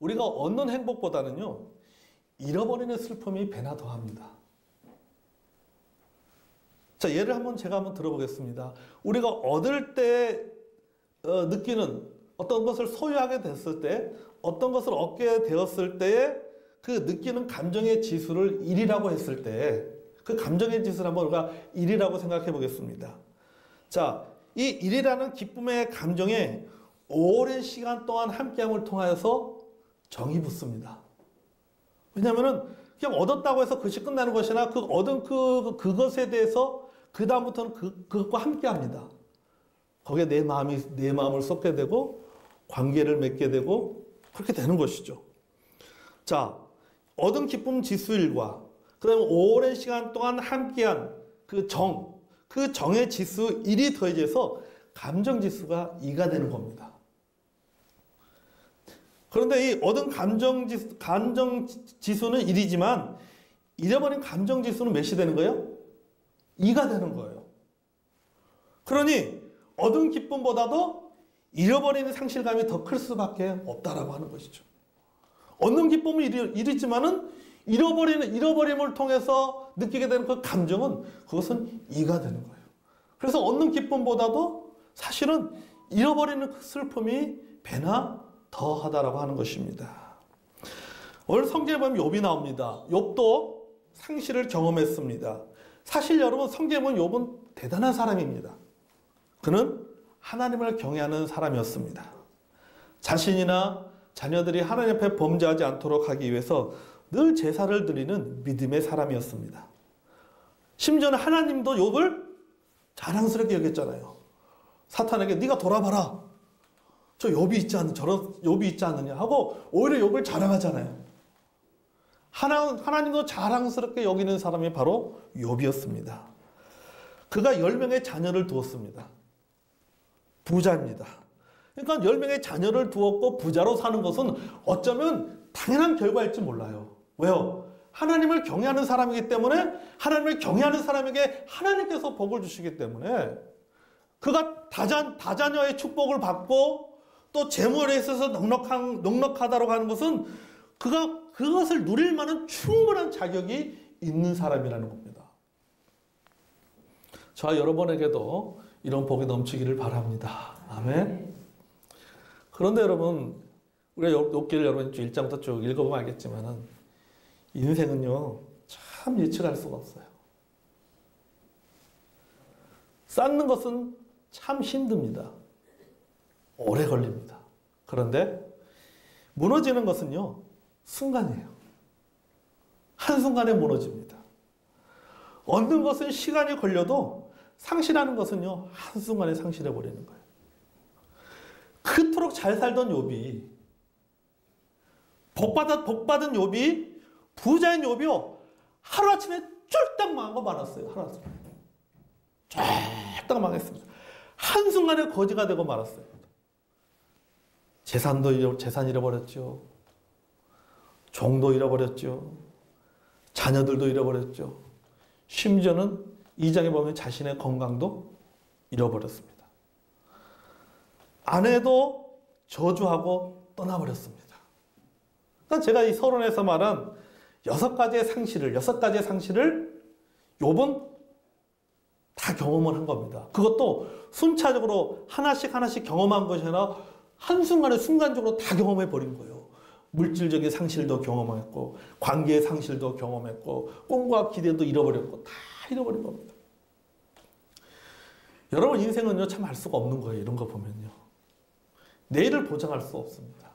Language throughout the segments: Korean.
우리가 얻는 행복보다는요, 잃어버리는 슬픔이 배나 더합니다. 자, 예를 제가 한번 들어보겠습니다. 우리가 얻을 때 느끼는 어떤 것을 소유하게 됐을 때, 어떤 것을 얻게 되었을 때에 그 느끼는 감정의 지수를 1이라고 했을 때, 그 감정의 지수를 한번 우리가 1이라고 생각해 보겠습니다. 자, 이 1이라는 기쁨의 감정에 오랜 시간 동안 함께함을 통하여서 정이 붙습니다. 왜냐하면은 그냥 얻었다고 해서 그것이 끝나는 것이나 그 얻은 그것에 대해서 그 다음부터는 그것과 함께합니다. 거기에 내 마음을 쏟게 되고 관계를 맺게 되고 그렇게 되는 것이죠. 자, 얻은 기쁨 지수 1과 그 다음에 오랜 시간 동안 함께한 그 정의 지수 1이 더해져서 감정 지수가 2가 되는 겁니다. 그런데 이 얻은 감정 지수는 1이지만 잃어버린 감정 지수는 몇이 되는 거예요? 2가 되는 거예요. 그러니 얻은 기쁨보다도 잃어버리는 상실감이 더 클 수밖에 없다라고 하는 것이죠. 얻는 기쁨은 1이지만은 잃어버림을 통해서 느끼게 되는 그 감정은 그것은 2가 되는 거예요. 그래서 얻는 기쁨보다도 사실은 잃어버리는 그 슬픔이 배나 더하다라고 하는 것입니다. 오늘 성경에 보면 욥이 나옵니다. 욥도 상실을 경험했습니다. 사실 여러분 성경에 보면 욥은 대단한 사람입니다. 그는 하나님을 경외하는 사람이었습니다. 자신이나 자녀들이 하나님 앞에 범죄하지 않도록 하기 위해서 늘 제사를 드리는 믿음의 사람이었습니다. 심지어는 하나님도 욥을 자랑스럽게 여겼잖아요. 사탄에게 네가 돌아봐라. 저 욥이 있지 않느냐, 저런 욥이 있지 않느냐 하고 오히려 욥을 자랑하잖아요. 하나님도 자랑스럽게 여기는 사람이 바로 욥이었습니다. 그가 10명의 자녀를 두었습니다. 부자입니다. 그러니까 10명의 자녀를 두었고 부자로 사는 것은 어쩌면 당연한 결과일지 몰라요. 왜요? 하나님을 경외하는 사람이기 때문에 하나님을 경외하는 사람에게 하나님께서 복을 주시기 때문에 그가 다자녀의 축복을 받고 또 재물에 있어서 넉넉하다고 하는 것은 그가 그것을 누릴 만한 충분한 자격이 있는 사람이라는 겁니다. 저와 여러분에게도 이런 복이 넘치기를 바랍니다. 아멘. 그런데 여러분, 우리가 욥기를 여러분 1장부터 쭉 읽어보면 알겠지만은 인생은요, 참 예측할 수가 없어요. 쌓는 것은 참 힘듭니다. 오래 걸립니다. 그런데 무너지는 것은요, 순간이에요. 한순간에 무너집니다. 얻는 것은 시간이 걸려도 상실하는 것은요, 한순간에 상실해버리는 거예요. 그토록 잘 살던 욥이, 복받은 욥이, 부자인 욥이요, 하루아침에 쫄딱 망한 거 말았어요. 하루아침에. 쫄딱 망했습니다. 한순간에 거지가 되고 말았어요. 재산 잃어버렸죠. 종도 잃어버렸죠. 자녀들도 잃어버렸죠. 심지어는 2장에 보면 자신의 건강도 잃어버렸습니다. 아내도 저주하고 떠나버렸습니다. 그러니까 제가 이 서론에서 말한 6가지의 상실을 욥은 다 경험을 한 겁니다. 그것도 순차적으로 하나씩 경험한 것이 아니라 한순간에 순간적으로 다 경험해 버린 거예요. 물질적인 상실도 경험했고 관계의 상실도 경험했고 꿈과 기대도 잃어버렸고 다 잃어버린 겁니다. 여러분 인생은요 참 알 수가 없는 거예요. 이런 거 보면요. 내일을 보장할 수 없습니다.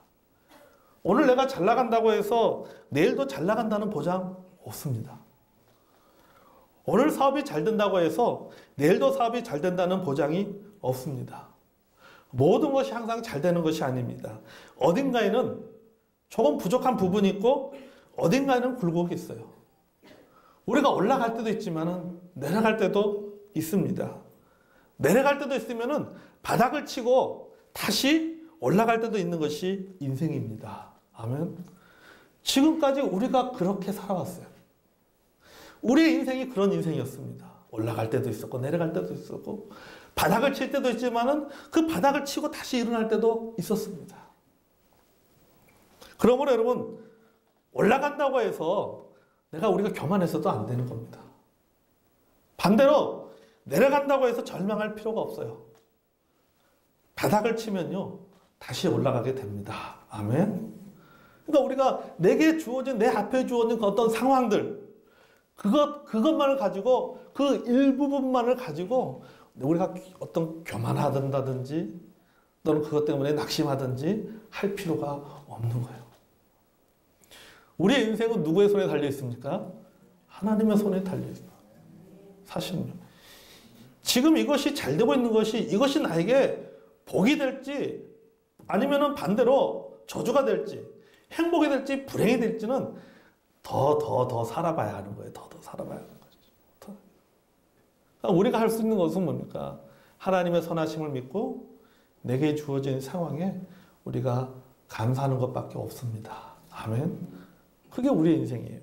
오늘 내가 잘 나간다고 해서 내일도 잘 나간다는 보장 없습니다. 오늘 사업이 잘 된다고 해서 내일도 사업이 잘 된다는 보장이 없습니다. 모든 것이 항상 잘 되는 것이 아닙니다. 어딘가에는 조금 부족한 부분이 있고 어딘가에는 굴곡이 있어요. 우리가 올라갈 때도 있지만 내려갈 때도 있습니다. 내려갈 때도 있으면 바닥을 치고 다시 올라갈 때도 있는 것이 인생입니다. 아멘. 지금까지 우리가 그렇게 살아왔어요. 우리의 인생이 그런 인생이었습니다. 올라갈 때도 있었고 내려갈 때도 있었고 바닥을 칠 때도 있지만은 그 바닥을 치고 다시 일어날 때도 있었습니다. 그러므로 여러분, 올라간다고 해서 우리가 교만해서도 안 되는 겁니다. 반대로 내려간다고 해서 절망할 필요가 없어요. 바닥을 치면요, 다시 올라가게 됩니다. 아멘. 그러니까 우리가 내게 주어진, 내 앞에 주어진 그 어떤 상황들, 그것만을 가지고, 그 일부분만을 가지고 우리가 어떤 교만하든지 또는 그것 때문에 낙심하든지 할 필요가 없는 거예요. 우리의 인생은 누구의 손에 달려 있습니까? 하나님의 손에 달려 있습니다. 사실은요. 지금 이것이 잘 되고 있는 것이, 이것이 나에게 복이 될지 아니면은 반대로 저주가 될지, 행복이 될지 불행이 될지는 더 살아봐야 하는 거예요. 더 살아봐야 하는 거죠. 그러니까 우리가 할 수 있는 것은 뭡니까? 하나님의 선하심을 믿고 내게 주어진 상황에 우리가 감사하는 것밖에 없습니다. 아멘. 그게 우리의 인생이에요.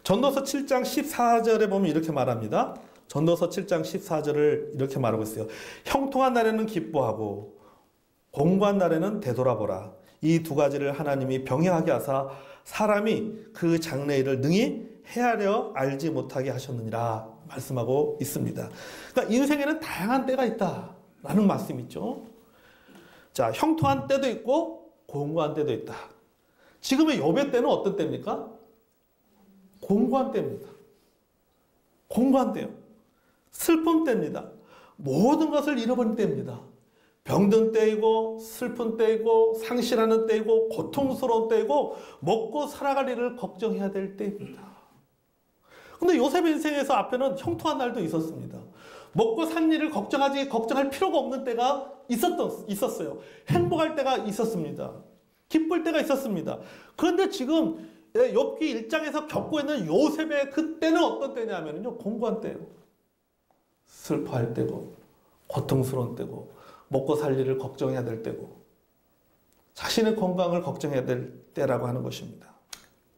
전도서 7장 14절에 보면 이렇게 말합니다. 전도서 7장 14절을 이렇게 말하고 있어요. 형통한 날에는 기뻐하고 공고한 날에는 되돌아보라. 이 두 가지를 하나님이 병행하게 하사 사람이 그 장래일을 능히 헤아려 알지 못하게 하셨느니라 말씀하고 있습니다. 그러니까 인생에는 다양한 때가 있다라는 말씀이죠. 자, 형통한 때도 있고 공고한 때도 있다. 지금의 욥의 때는 어떤 때입니까? 공고한 때입니다. 공고한 때요. 슬픈 때입니다. 모든 것을 잃어버린 때입니다. 병든 때이고 슬픈 때이고 상실하는 때이고 고통스러운 때이고 먹고 살아갈 일을 걱정해야 될 때입니다. 근데 요셉 인생에서 앞에는 형통한 날도 있었습니다. 먹고 산 일을 걱정할 필요가 없는 때가 있었어요. 행복할 때가 있었습니다. 기쁠 때가 있었습니다. 그런데 지금 욥기 1장에서 겪고 있는 요셉의 그때는 어떤 때냐면요, 공고한 때예요. 슬퍼할 때고 고통스러운 때고 먹고 살 일을 걱정해야 될 때고 자신의 건강을 걱정해야 될 때라고 하는 것입니다.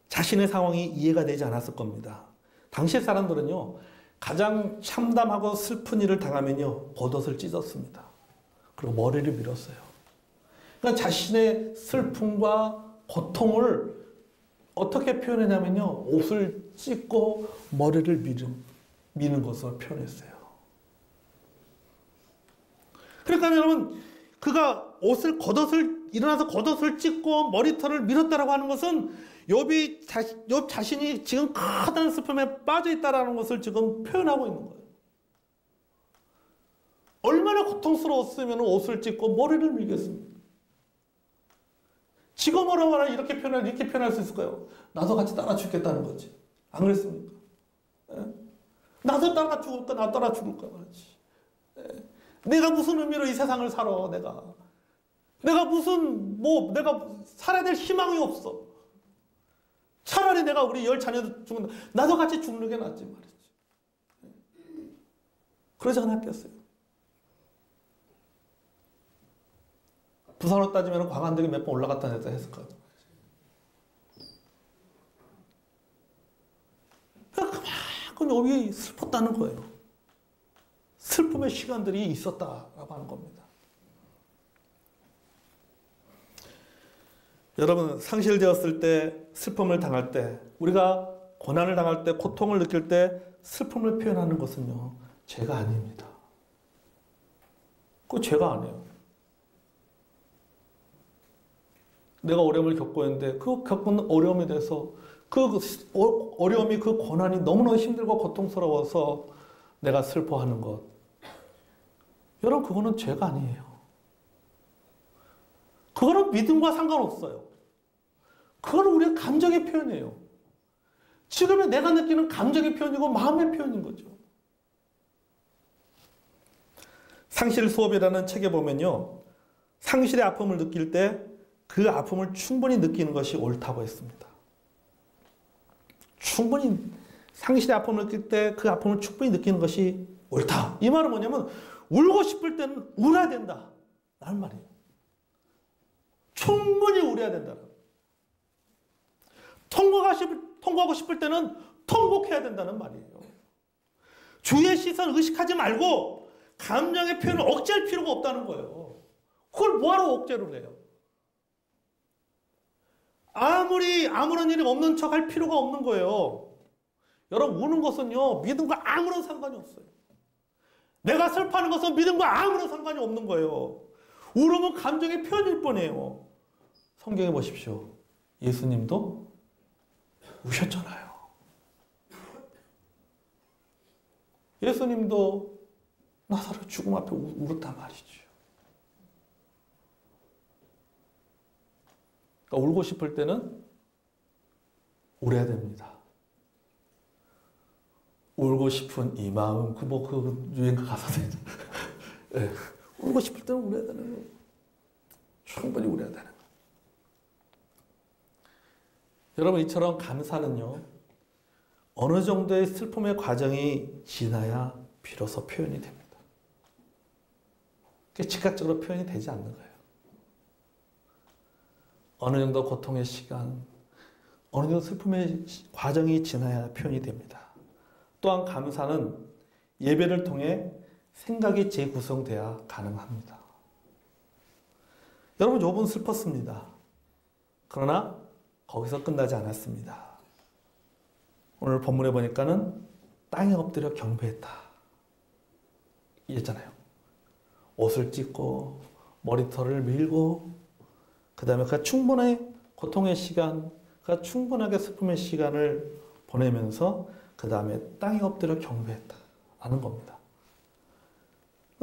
자신의 상황이 이해가 되지 않았을 겁니다. 당시 사람들은요, 가장 참담하고 슬픈 일을 당하면요, 겉옷을 찢었습니다. 그리고 머리를 밀었어요. 그러니까 자신의 슬픔과 고통을 어떻게 표현했냐면요, 옷을 찢고 머리를 미는 것으로 표현했어요. 그러니까 여러분, 그가 일어나서 겉옷을 찢고 머리털을 밀었다라고 하는 것은 욥 자신이 지금 커다란 슬픔에 빠져 있다라는 것을 지금 표현하고 있는 거예요. 얼마나 고통스러웠으면 옷을 찢고 머리를 밀겠습니까? 지금 뭐라 이렇게 표현할 수 있을까요? 나도 같이 따라 죽겠다는 거지. 안 그랬습니까? 예? 나도 따라 죽을까? 나 따라 죽을까? 말이지. 예? 내가 무슨 의미로 이 세상을 살아, 내가 살아야 될 희망이 없어. 차라리 내가 우리 10자녀도 죽는다. 나도 같이 죽는 게 낫지 말이지. 그러지 않았겠어요? 부산으로 따지면 광안대교 몇 번 올라갔다 내렸다 했을 것 같아요. 그만큼 욥이 슬펐다는 거예요. 슬픔의 시간들이 있었다라고 하는 겁니다. 여러분, 상실되었을 때, 슬픔을 당할 때, 우리가 고난을 당할 때, 고통을 느낄 때 슬픔을 표현하는 것은요, 죄가 아닙니다. 그거 죄가 아니에요. 내가 어려움을 겪고 있는데 그 겪은 어려움에 대해서 그 어려움이, 그 고난이 너무나 힘들고 고통스러워서 내가 슬퍼하는 것, 여러분, 그거는 죄가 아니에요. 그거는 믿음과 상관없어요. 그거는 우리의 감정의 표현이에요. 지금의 내가 느끼는 감정의 표현이고 마음의 표현인 거죠. 상실 수업이라는 책에 보면요, 상실의 아픔을 느낄 때 그 아픔을 충분히 느끼는 것이 옳다고 했습니다. 충분히 상실의 아픔을 느낄 때 그 아픔을 충분히 느끼는 것이 옳다. 이 말은 뭐냐면 울고 싶을 때는 울어야 된다 라는 말이에요. 충분히 울어야 된다. 통곡하고 싶을 때는 통곡해야 된다는 말이에요. 주의 시선을 의식하지 말고 감정의 표현을 억제할 필요가 없다는 거예요. 그걸 뭐하러 억제를 해요? 아무런 일이 없는 척 할 필요가 없는 거예요. 여러분, 우는 것은요, 믿음과 아무런 상관이 없어요. 내가 슬퍼하는 것은 믿음과 아무런 상관이 없는 거예요. 울음은 감정의 표현일 뿐이에요. 성경에 보십시오. 예수님도 우셨잖아요. 예수님도 나사로 죽음 앞에 울었단 말이죠. 그러니까 울고 싶을 때는 울어야 됩니다. 울고 싶은 이 마음, 그 유행가 가사들. 네. 울고 싶을 때는 울어야 되는 거예요. 충분히 울어야 되는 거예요. 여러분, 이처럼 감사는요, 어느 정도의 슬픔의 과정이 지나야 비로소 표현이 됩니다. 그게 즉각적으로 표현이 되지 않는 거예요. 어느 정도 고통의 시간, 어느 정도 슬픔의 과정이 지나야 표현이 됩니다. 또한 감사는 예배를 통해 생각이 재구성돼야 가능합니다. 여러분, 욥은 슬펐습니다. 그러나 거기서 끝나지 않았습니다. 오늘 본문에 보니까는 땅에 엎드려 경배했다 이랬잖아요. 옷을 찢고 머리털을 밀고 그 다음에 그가 충분한 고통의 시간, 그가 충분하게 슬픔의 시간을 보내면서 그 다음에 땅에 엎드려 경배했다라는 겁니다.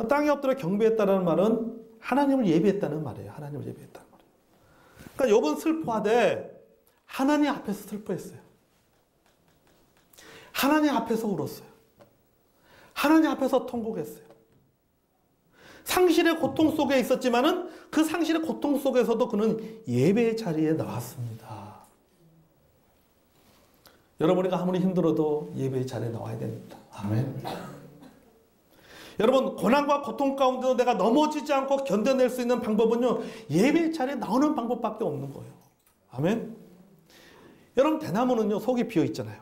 땅에 엎드려 경배했다는 말은 하나님을 예배했다는 말이에요. 하나님을 예배했다는 말이에요. 그러니까 욥은 슬퍼하되 하나님 앞에서 슬퍼했어요. 하나님 앞에서 울었어요. 하나님 앞에서 통곡했어요. 상실의 고통 속에 있었지만은 그 상실의 고통 속에서도 그는 예배의 자리에 나왔습니다. 여러분, 우리가 아무리 힘들어도 예배의 자리에 나와야 됩니다. 아멘. 여러분, 고난과 고통 가운데도 내가 넘어지지 않고 견뎌낼 수 있는 방법은요, 예배의 자리에 나오는 방법밖에 없는 거예요. 아멘. 여러분, 대나무는요, 속이 비어 있잖아요.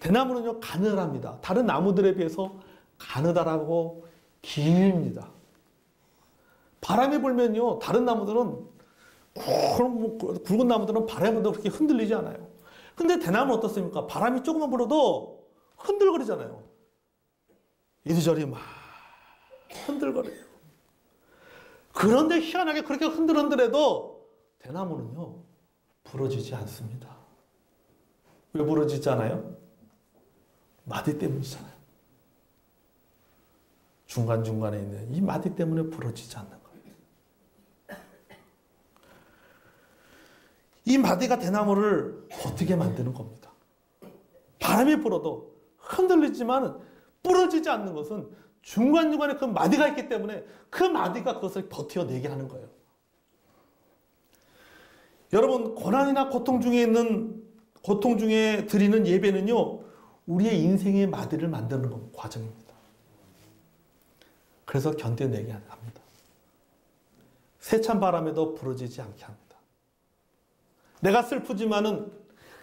대나무는요, 가느랍니다. 다른 나무들에 비해서 가느다라고 깁니다. 바람이 불면요, 다른 나무들은, 굵은 나무들은 바람에 그렇게 흔들리지 않아요. 근데 대나무는 어떻습니까? 바람이 조금만 불어도 흔들거리잖아요. 이리저리 막 흔들거려요. 그런데 희한하게 그렇게 흔들흔들해도 대나무는요, 부러지지 않습니다. 왜 부러지지 않아요? 마디 때문이잖아요. 중간중간에 있는 이 마디 때문에 부러지지 않는 거예요. 이 마디가 대나무를 어떻게 만드는 겁니다. 바람이 불어도 흔들리지만 부러지지 않는 것은 중간중간에 그 마디가 있기 때문에 그 마디가 그것을 버텨내게 하는 거예요. 여러분, 고난이나 고통 중에 드리는 예배는요, 우리의 인생의 마디를 만드는 과정입니다. 그래서 견뎌내게 합니다. 세찬 바람에도 부러지지 않게 합니다. 내가 슬프지만은,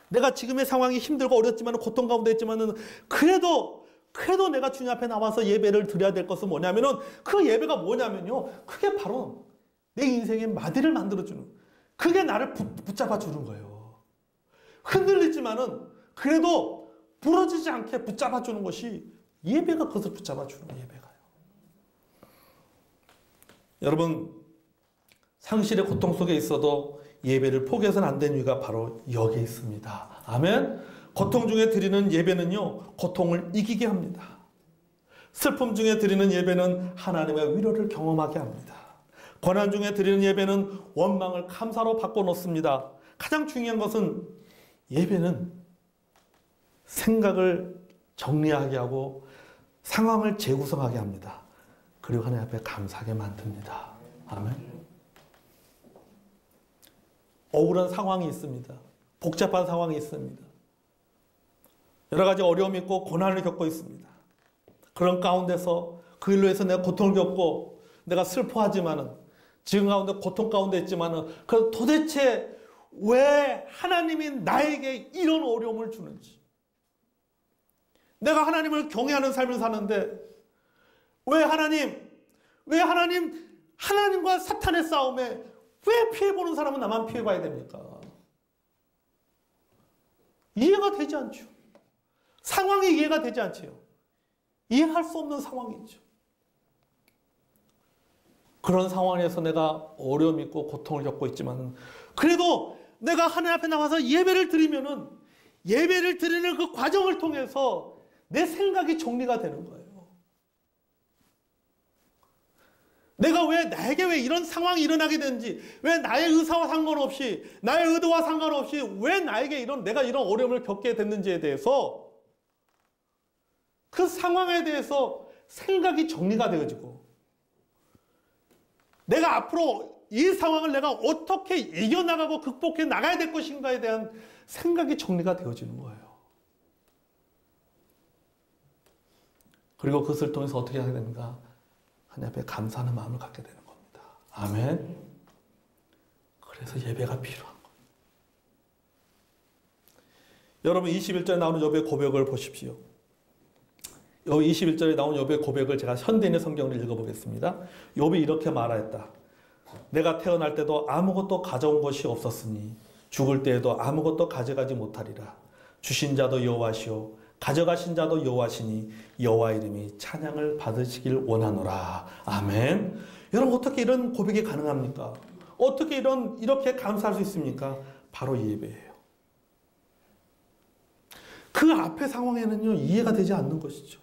내가 지금의 상황이 힘들고 어렵지만은, 고통 가운데 있지만은, 그래도 내가 주님 앞에 나와서 예배를 드려야 될 것은 뭐냐면은, 그 예배가 뭐냐면요, 그게 바로 내 인생의 마디를 만들어주는, 그게 나를 붙잡아주는 거예요. 흔들리지만은, 그래도 부러지지 않게 붙잡아주는 것이 예배가 그것을 붙잡아주는 거예요, 예배가요. 여러분, 상실의 고통 속에 있어도 예배를 포기해서는 안 되는 이유가 바로 여기에 있습니다. 아멘. 고통 중에 드리는 예배는요, 고통을 이기게 합니다. 슬픔 중에 드리는 예배는 하나님의 위로를 경험하게 합니다. 고난 중에 드리는 예배는 원망을 감사로 바꿔놓습니다. 가장 중요한 것은 예배는 생각을 정리하게 하고 상황을 재구성하게 합니다. 그리고 하나님 앞에 감사하게 만듭니다. 아멘. 억울한 상황이 있습니다. 복잡한 상황이 있습니다. 여러 가지 어려움이 있고 고난을 겪고 있습니다. 그런 가운데서 그 일로 해서 내가 고통을 겪고 내가 슬퍼하지만은, 지금 가운데 고통 가운데 있지만은, 그 도대체 왜 하나님이 나에게 이런 어려움을 주는지, 내가 하나님을 경외하는 삶을 사는데 왜 하나님과 사탄의 싸움에 왜 피해보는 사람은 나만 피해봐야 됩니까? 이해가 되지 않죠. 상황이 이해가 되지 않죠. 이해할 수 없는 상황이죠. 그런 상황에서 내가 어려움이 있고 고통을 겪고 있지만 그래도 내가 하나님 앞에 나와서 예배를 드리면은 예배를 드리는 그 과정을 통해서 내 생각이 정리가 되는 거예요. 내가 나에게 왜 이런 상황이 일어나게 되는지, 왜 나의 의사와 상관없이, 나의 의도와 상관없이 왜 나에게 내가 이런 어려움을 겪게 됐는지에 대해서 그 상황에 대해서 생각이 정리가 되어지고 내가 앞으로 이 상황을 내가 어떻게 이겨나가고 극복해 나가야 될 것인가에 대한 생각이 정리가 되어지는 거예요. 그리고 그것을 통해서 어떻게 하게 되는가? 하나님 앞에 감사하는 마음을 갖게 되는 겁니다. 아멘. 그래서 예배가 필요한 거예요. 여러분 21절에 나오는 욥의 고백을 보십시오. 여기 21절에 나온 욥의 고백을 제가 현대인의 성경을 읽어보겠습니다. 욥이 이렇게 말하였다. 내가 태어날 때도 아무것도 가져온 것이 없었으니 죽을 때에도 아무것도 가져가지 못하리라. 주신 자도 여호와시오 가져가신 자도 여호와시니 여호와 이름이 찬양을 받으시길 원하노라. 아멘. 여러분 어떻게 이런 고백이 가능합니까? 어떻게 이렇게 감사할 수 있습니까? 바로 예배예요. 그 앞의 상황에는요 이해가 되지 않는 것이죠.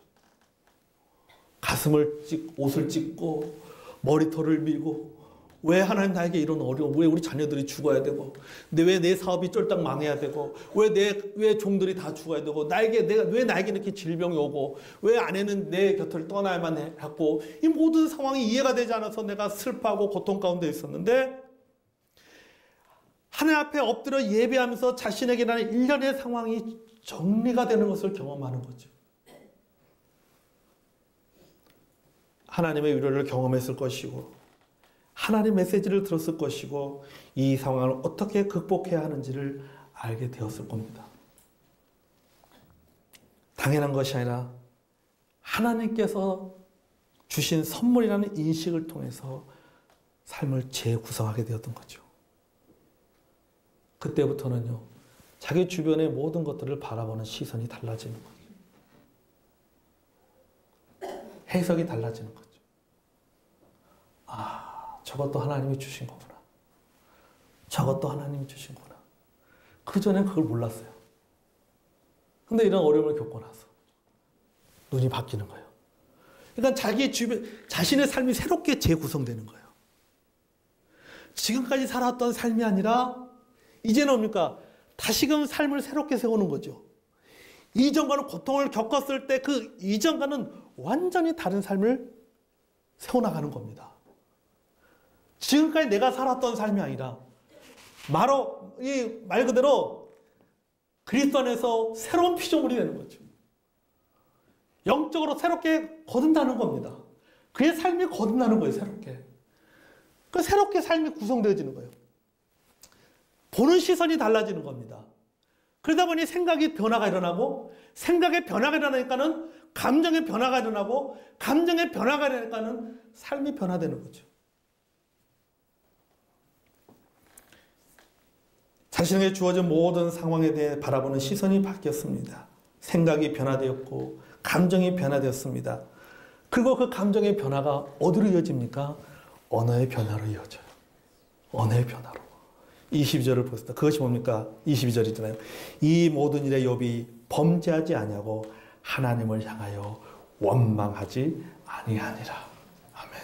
옷을 찢고 머리털을 밀고 왜 하나님 나에게 이런 어려움, 왜 우리 자녀들이 죽어야 되고, 왜 내 사업이 쫄딱 망해야 되고, 왜 종들이 다 죽어야 되고, 왜 나에게 이렇게 질병이 오고, 왜 아내는 내 곁을 떠나야만 하고, 이 모든 상황이 이해가 되지 않아서 내가 슬퍼하고 고통 가운데 있었는데, 하나님 앞에 엎드려 예배하면서 자신에게 나는 일련의 상황이 정리가 되는 것을 경험하는 거죠. 하나님의 위로를 경험했을 것이고, 하나님의 메시지를 들었을 것이고 이 상황을 어떻게 극복해야 하는지를 알게 되었을 겁니다. 당연한 것이 아니라 하나님께서 주신 선물이라는 인식을 통해서 삶을 재구성하게 되었던 거죠. 그때부터는요, 자기 주변의 모든 것들을 바라보는 시선이 달라지는 거죠. 해석이 달라지는 거죠. 저것도 하나님이 주신 거구나. 저것도 하나님이 주신 거구나. 그전엔 그걸 몰랐어요. 근데 이런 어려움을 겪고 나서 눈이 바뀌는 거예요. 그러니까 자기 주변, 자신의 삶이 새롭게 재구성되는 거예요. 지금까지 살았던 삶이 아니라 이제는 뭡니까? 다시금 삶을 새롭게 세우는 거죠. 이전과는 고통을 겪었을 때 그 이전과는 완전히 다른 삶을 세워나가는 겁니다. 지금까지 내가 살았던 삶이 아니라 말 그대로 그리스도 안에서 새로운 피조물이 되는 거죠. 영적으로 새롭게 거듭나는 겁니다. 그의 삶이 거듭나는 거예요. 새롭게 삶이 구성되어지는 거예요. 보는 시선이 달라지는 겁니다. 그러다 보니 생각이 변화가 일어나고, 생각의 변화가 일어나니까는 감정의 변화가 일어나고, 감정의 변화가 일어나니까는 삶이 변화되는 거죠. 자신에게 주어진 모든 상황에 대해 바라보는 시선이 바뀌었습니다. 생각이 변화되었고 감정이 변화되었습니다. 그리고 그 감정의 변화가 어디로 이어집니까? 언어의 변화로 이어져요. 언어의 변화로. 22절을 보겠습니다. 그것이 뭡니까? 22절이잖아요. 이 모든 일에 욥이 범죄하지 아니하고 하나님을 향하여 원망하지 아니하니라. 아멘.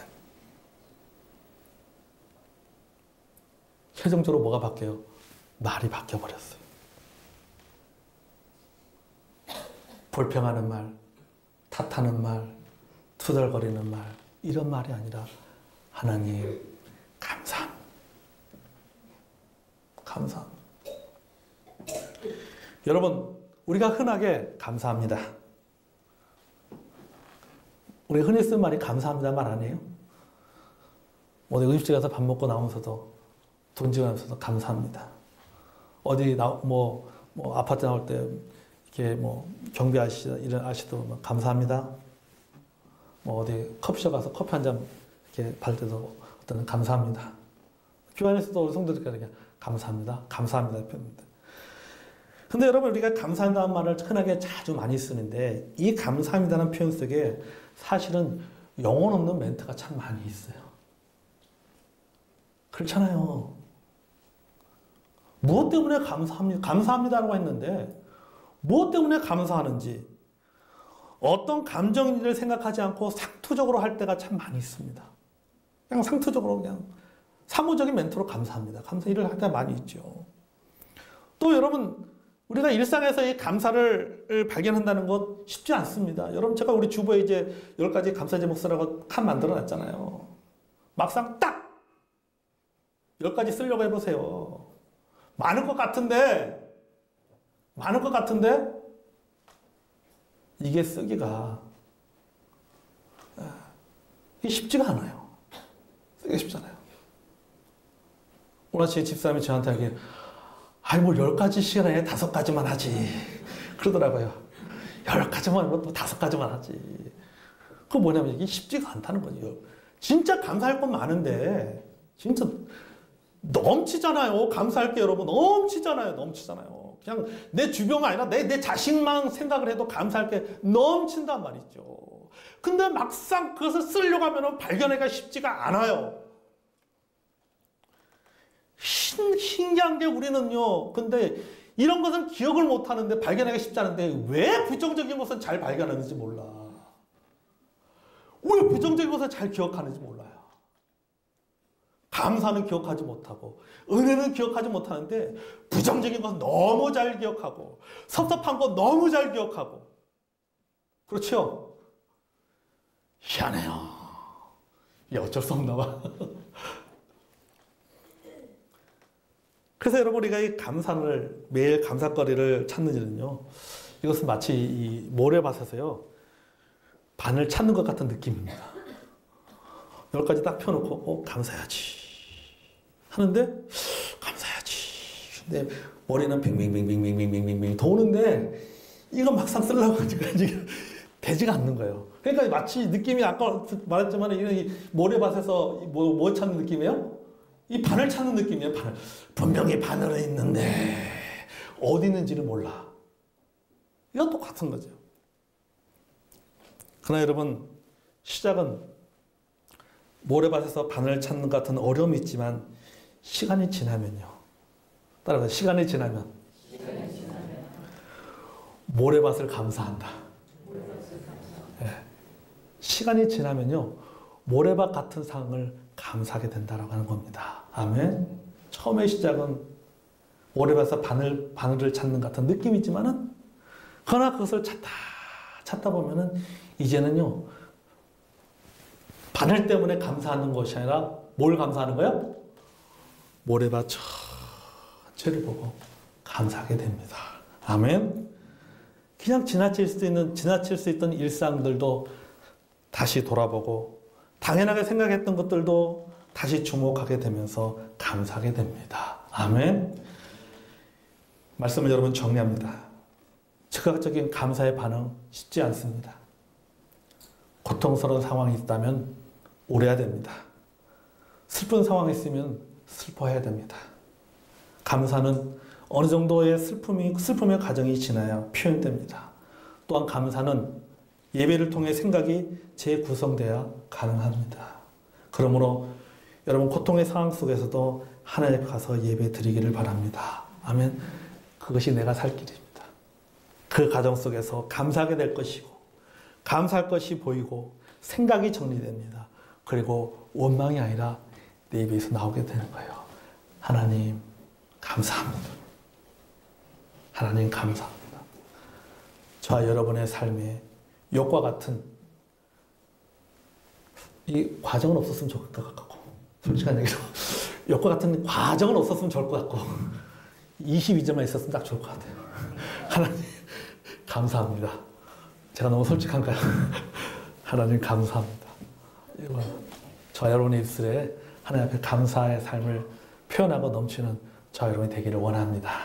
최종적으로 뭐가 바뀌어요? 말이 바뀌어버렸어요. 불평하는 말, 탓하는 말, 투덜거리는 말, 이런 말이 아니라 하나님 감사합니다. 감사합니다. 여러분, 우리가 흔하게 감사합니다. 우리 흔히 쓰는 말이 감사합니다 말 아니에요? 어디 음식집 가서 밥 먹고 나오면서도 돈 지고 나면서도 감사합니다. 어디 아파트 나올 때 이렇게 경비 아저씨도 감사합니다. 어디 커피숍 가서 커피 한 잔 이렇게 받을 때도 어떤 감사합니다. 교회 안에서도 우리 성도들께 감사합니다. 감사합니다. 표현입니다. 근데 여러분, 우리가 감사한다는 말을 흔하게 자주 많이 쓰는데 이 감사합니다라는 표현 속에 사실은 영혼 없는 멘트가 참 많이 있어요. 그렇잖아요. 무엇 때문에 감사합니다라고 했는데 무엇 때문에 감사하는지 어떤 감정인지를 생각하지 않고 상투적으로 할 때가 참 많이 있습니다. 그냥 상투적으로 그냥 사무적인 멘트로 감사합니다. 감사 일을 할 때 많이 있죠. 또 여러분, 우리가 일상에서 이 감사를 발견한다는 것 쉽지 않습니다. 여러분, 제가 우리 주보에 이제 10가지 감사 제목 쓰라고 칸 만들어 놨잖아요. 막상 딱 10가지 쓰려고 해보세요. 많은 것 같은데 이게 쓰기가 쉽지가 않아요. 쓰기가 쉽잖아요. 오늘 아침에 집사람이 저한테 하기에 뭘 10가지 시간에 5가지만 하지 그러더라고요. 10가지만 하고 또 5가지만 하지. 그거 뭐냐면 이게 쉽지가 않다는 거죠. 진짜 감사할 건 많은데 진짜 넘치잖아요. 감사할 게 여러분 넘치잖아요. 그냥 내 주변이 아니라 내 자신만 생각을 해도 감사할 게 넘친단 말이죠. 근데 막상 그것을 쓰려고 하면 발견하기가 쉽지가 않아요. 신기한 게 우리는요. 근데 이런 것은 기억을 못 하는데 발견하기가 쉽지 않은데 왜 부정적인 것은 잘 발견하는지 몰라. 왜 부정적인 것을 잘 기억하는지 몰라요. 감사는 기억하지 못하고 은혜는 기억하지 못하는데 부정적인 것은 너무 잘 기억하고 섭섭한 거 너무 잘 기억하고 그렇죠? 희한해요. 어쩔 수 없나 봐. 그래서 여러분, 우리가 이 감사를 매일 감사거리를 찾는 일은요, 이것은 마치 이 모래밭에서요 바늘 찾는 것 같은 느낌입니다. 10가지 딱 펴놓고 감사해야지 하는데 감사해야지. 근데 머리는 빙빙빙빙빙빙빙빙 도는데 이거 막상 쓰려고 하니까 되지가 않는 거예요. 그러니까 마치 느낌이 아까 말했지만 이 모래밭에서 뭐 찾는 느낌이에요? 이 바늘 찾는 느낌이에요. 바늘. 분명히 바늘은 있는데 어디 있는지를 몰라. 이건 똑같은 거죠. 그러나 여러분, 시작은 모래밭에서 바늘을 찾는 것 같은 어려움이 있지만 시간이 지나면요. 따라서 시간이 지나면 모래밭을 감사한다. 네. 시간이 지나면요. 모래밭 같은 상을 감사하게 된다라고 하는 겁니다. 아멘. 처음의 시작은 모래밭에서 바늘을 찾는 같은 느낌이지만은 그러나 그것을 찾다 보면은 이제는요. 바늘 때문에 감사하는 것이 아니라 뭘 감사하는 거예요? 모래밭 전체를 보고 감사하게 됩니다. 아멘. 그냥 지나칠 수 있던 일상들도 다시 돌아보고 당연하게 생각했던 것들도 다시 주목하게 되면서 감사하게 됩니다. 아멘. 말씀을 여러분 정리합니다. 즉각적인 감사의 반응 쉽지 않습니다. 고통스러운 상황이 있다면 울어야 됩니다. 슬픈 상황이 있으면 슬퍼해야 됩니다. 감사는 어느 정도의 슬픔의 과정이 지나야 표현됩니다. 또한 감사는 예배를 통해 생각이 재구성돼야 가능합니다. 그러므로 여러분 고통의 상황 속에서도 하나님 앞에 가서 예배 드리기를 바랍니다. 아멘. 그것이 내가 살 길입니다. 그 과정 속에서 감사하게 될 것이고 감사할 것이 보이고 생각이 정리됩니다. 그리고 원망이 아니라 내 입에서 나오게 되는 거예요. 하나님 감사합니다. 하나님 감사합니다. 저와 여러분의 삶에 욕과 같은 이 과정은 없었으면 좋을 것 같고 솔직한 얘기로 욕과 같은 과정은 없었으면 좋을 것 같고 22점만 있었으면 딱 좋을 것 같아요. 하나님 감사합니다. 제가 너무 솔직한가요? 하나님 감사합니다. 저와 여러분의 입술에 하나님 앞에 감사의 삶을 표현하고 넘치는 저와 여러분이 되기를 원합니다.